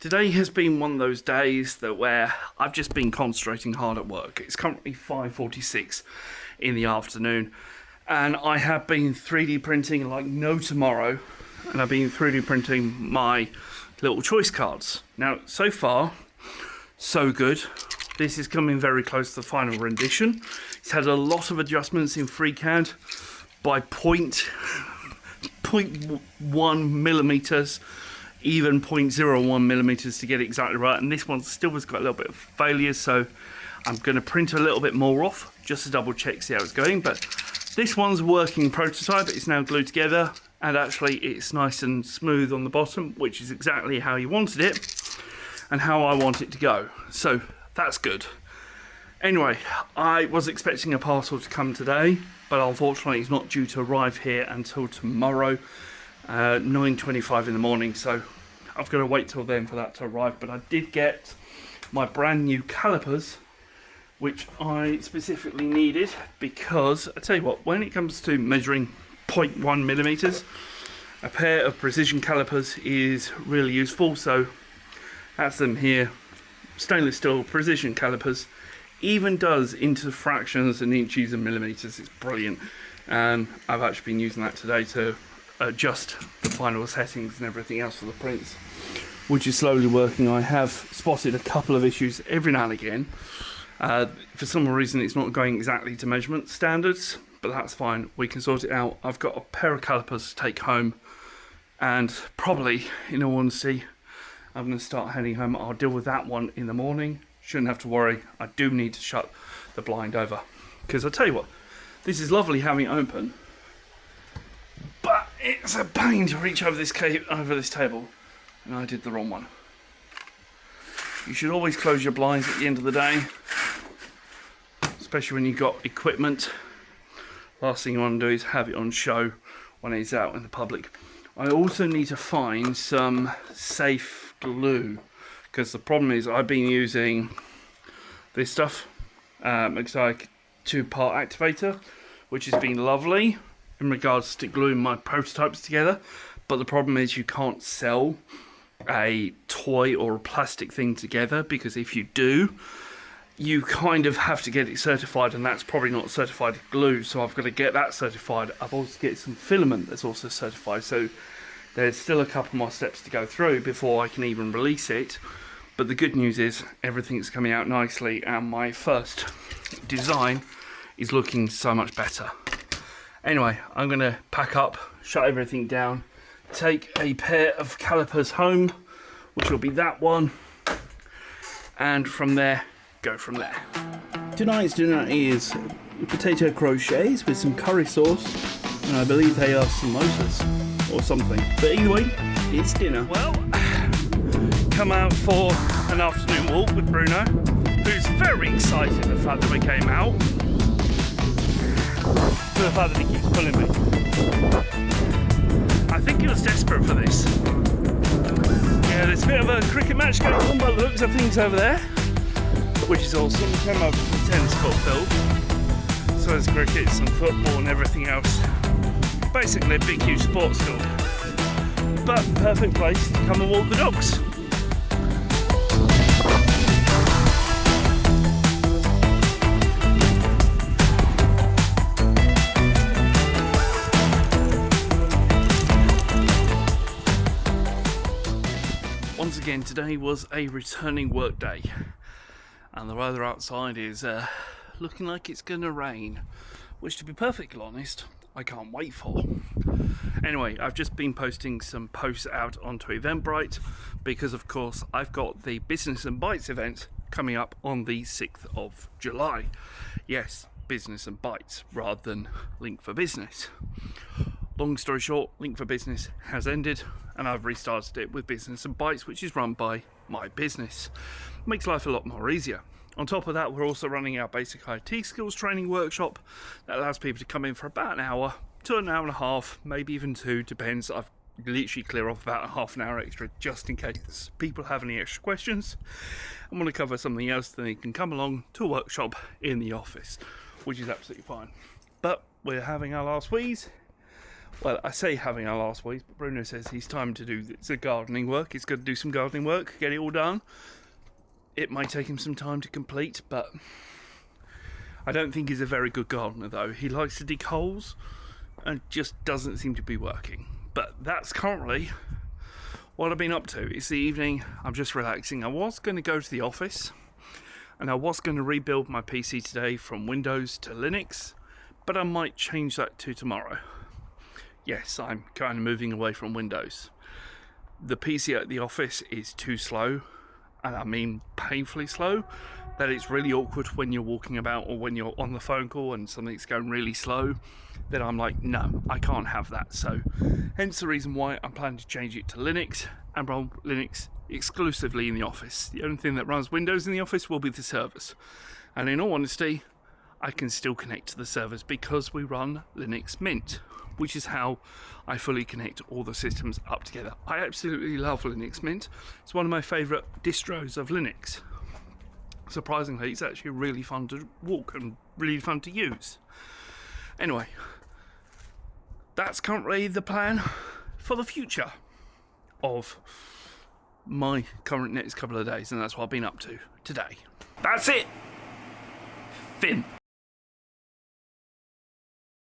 Today has been one of those days where I've just been concentrating hard at work. It's currently 5:46 in the afternoon and I have been 3D printing like no tomorrow, and I've been 3D printing my little choice cards. Now, so far, so good. This is coming very close to the final rendition. It's had a lot of adjustments in FreeCAD by 0.1 millimeters, even 0.01 millimeters to get it exactly right, and this one still has got a little bit of failures, so I'm going to print a little bit more off just to double check, see how it's going. But this one's a working prototype. It's now glued together and actually it's nice and smooth on the bottom, which is exactly how you wanted it and how I want it to go, so that's good. Anyway, I was expecting a parcel to come today, but unfortunately it's not due to arrive here until tomorrow, 9:25 in the morning, so I've got to wait till then for that to arrive. But I did get my brand new calipers, which I specifically needed because I tell you what, when it comes to measuring 0.1 millimeters, a pair of precision calipers is really useful. So that's them here, stainless steel precision calipers, even does into fractions and inches and millimeters. It's brilliant, and I've actually been using that today to adjust the final settings and everything else for the prints, which is slowly working. I have spotted a couple of issues every now and again. For some reason it's not going exactly to measurement standards, but that's fine, we can sort it out. I've got a pair of calipers to take home, and probably, in all honesty, I'm going to start heading home. I'll deal with that one in the morning. Shouldn't have to worry. I do need to shut the blind over, because I tell you what, this is lovely having it open, but it's a pain to reach over this table, and I did the wrong one. You should always close your blinds at the end of the day, especially when you've got equipment. Last thing you want to do is have it on show when it's out in the public. I also need to find some safe glue, because the problem is I've been using this stuff, it's like 2-part activator, which has been lovely in regards to gluing my prototypes together, but the problem is you can't sell a toy or a plastic thing together, because if you do, you kind of have to get it certified, and that's probably not certified glue, so I've got to get that certified. I've also get some filament that's also certified, so there's still a couple more steps to go through before I can even release it. But the good news is everything's coming out nicely, and my first design is looking so much better. Anyway, I'm going to pack up, shut everything down, take a pair of calipers home, which will be that one, and from there, go from there. Tonight's dinner is potato crochets with some curry sauce, and I believe they are samosas or something. But either way, it's dinner. Well, come out for an afternoon walk with Bruno, who's very excited the fact that we came out, for the fact that he keeps pulling me. I think he was desperate for this. Yeah, there's a bit of a cricket match going on by the looks of things over there, which is awesome. Came over to the tennis court field, so there's cricket, some football and everything else. Basically a big huge sports school, but perfect place to come and walk the dogs. Once again, today was a returning work day, and the weather outside is looking like it's gonna rain, which, to be perfectly honest, I can't wait for. Anyway, I've just been posting some posts out onto Eventbrite, because of course I've got the Business and Bytes event coming up on the 6th of July. Yes, Business and Bytes rather than Link for Business. Long story short, Link for Business has ended, and I've restarted it with Business and Bytes, which is run by my business. Makes life a lot more easier. On top of that, we're also running our basic IT skills training workshop that allows people to come in for about an hour to an hour and a half, maybe even 2, depends. I've literally clear off about a half an hour extra just in case people have any extra questions and want to cover something else. Then they can come along to a workshop in the office, which is absolutely fine. But we're having our last wheeze. Well, I say having our last week, but Bruno says he's time to do the gardening work. He's got to do some gardening work, get it all done. It might take him some time to complete, but I don't think he's a very good gardener, though. He likes to dig holes and just doesn't seem to be working. But that's currently what I've been up to. It's the evening, I'm just relaxing. I was going to go to the office and I was going to rebuild my PC today from Windows to Linux, but I might change that to tomorrow. Yes, I'm kind of moving away from Windows. The PC at the office is too slow, and I mean painfully slow, that it's really awkward when you're walking about or when you're on the phone call and something's going really slow. Then I'm like, no, I can't have that. So hence the reason why I'm planning to change it to Linux and run Linux exclusively in the office. The only thing that runs Windows in the office will be the servers, and in all honesty, I can still connect to the servers because we run Linux Mint, which is how I fully connect all the systems up together. I absolutely love Linux Mint. It's one of my favourite distros of Linux. Surprisingly, it's actually really fun to walk and really fun to use. Anyway, that's currently the plan for the future of my current next couple of days, and that's what I've been up to today. That's it! Fin.